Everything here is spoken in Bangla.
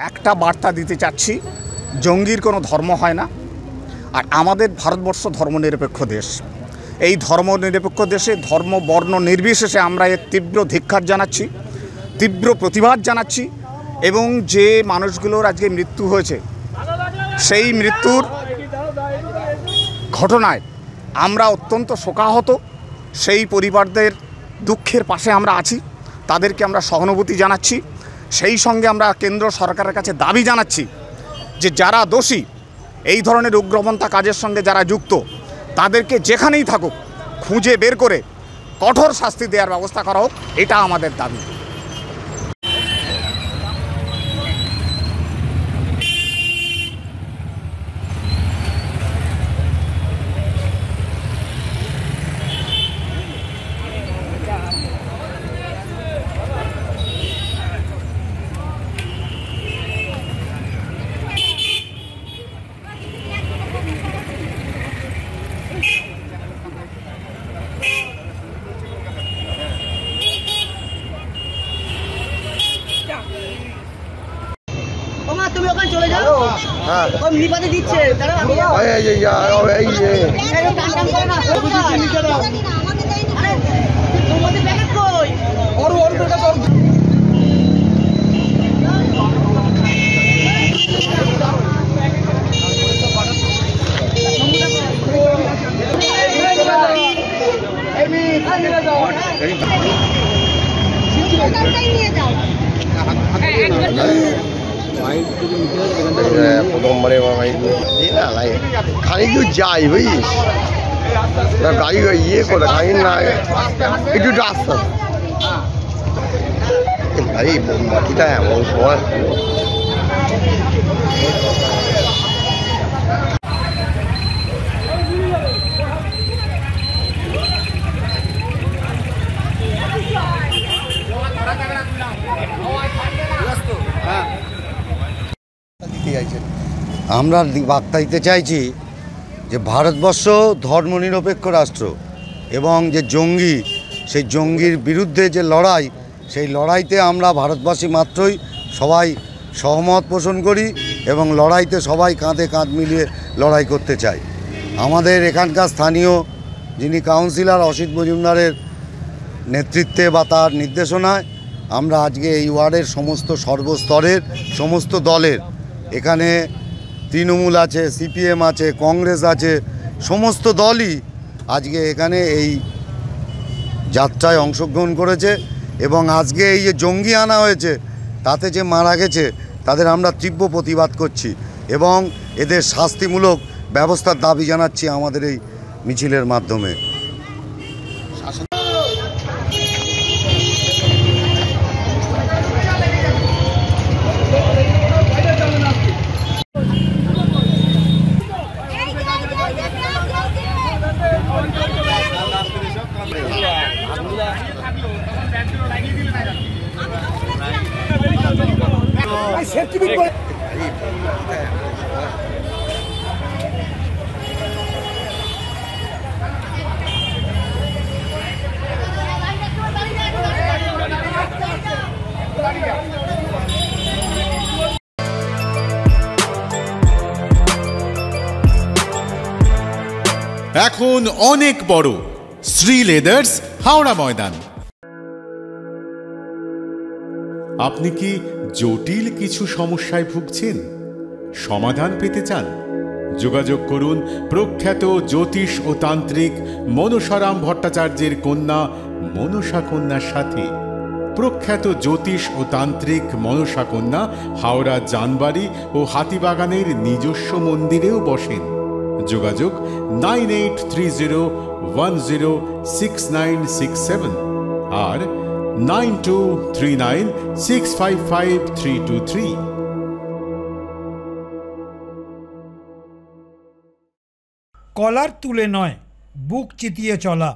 একটা বার্তা দিতে চাচ্ছি, জঙ্গির কোনো ধর্ম হয় না। আর আমাদের ভারতবর্ষ ধর্মনিরপেক্ষ দেশ। এই ধর্মনিরপেক্ষ দেশে ধর্ম বর্ণ নির্বিশেষে আমরা এর তীব্র ধিক্কার জানাচ্ছি, তীব্র প্রতিবাদ জানাচ্ছি। এবং যে মানুষগুলোর আজকে মৃত্যু হয়েছে, সেই মৃত্যুর ঘটনায় আমরা অত্যন্ত শোকাহত। সেই পরিবারদের দুঃখের পাশে আমরা আছি, তাদেরকে আমরা সহানুভূতি জানাচ্ছি। সেই সঙ্গে আমরা কেন্দ্র সরকারের কাছে দাবি জানাচ্ছি যে যারা দোষী, এই ধরনের উগ্রপন্থা কাজের সঙ্গে যারা যুক্ত, তাদেরকে যেখানেই থাকুক খুঁজে বের করে কঠোর শাস্তি দেওয়ার ব্যবস্থা করা হোক, এটা আমাদের দাবি। তুমি ওখানে চলে যাও। হ্যাঁ, ওই নিপাতে দিচ্ছে। দাঁড়া আমি যাও। আরে তোমাদের প্যাকেট কই? ওর তোর কাছে প্রথমবারে খানিকটু যাই বুঝিস, গাড়ি ইয়ে করে খানি না একটু রাস্তা গাড়ি বাকিটা এমন সময় আমরা বার্তা দিতে চাইছি যে ভারতবর্ষ ধর্মনিরপেক্ষ রাষ্ট্র এবং যে জঙ্গি, সেই জঙ্গির বিরুদ্ধে যে লড়াই, সেই লড়াইতে আমরা ভারতবাসী মাত্রই সবাই সহমত পোষণ করি এবং লড়াইতে সবাই কাঁধে কাঁধ মিলিয়ে লড়াই করতে চাই। আমাদের এখানকার স্থানীয় যিনি কাউন্সিলর অসিত মজুমদারের নেতৃত্বে বা তার নির্দেশনায় আমরা আজকে এই ওয়ার্ডের সমস্ত সর্বস্তরের সমস্ত দলের, এখানে তৃণমূল আছে, সিপিএম আছে, কংগ্রেস আছে, সমস্ত দলই আজকে এখানে এই যাত্রায় অংশগ্রহণ করেছে। এবং আজকে এই যে জঙ্গি আনা হয়েছে, তাতে যে মারা গেছে, তাদের আমরা তীব্র প্রতিবাদ করছি এবং এদের শাস্তিমূলক ব্যবস্থার দাবি জানাচ্ছি আমাদের এই মিছিলের মাধ্যমে। এখন অনেক বড় শ্রী লেদার্স, হাওড়া ময়দান। আপনি কি জটিল কিছু সমস্যায় ভুগছেন, সমাধান পেতে চান? যোগাযোগ করুন প্রখ্যাত জ্যোতিষ ও তান্ত্রিক মনসারাম ভট্টাচার্যের কন্যা মনসা কন্যার সাথে। প্রখ্যাত জ্যোতিষ ও তান্ত্রিক মনসা কন্যা হাওড়া জানবাড়ি ও হাতিবাগানের নিজস্ব মন্দিরেও বসেন। যোগাযোগ 9830106967 আর 9239655323। কলার তুলে নয়, বুক চিতিয়ে চলা।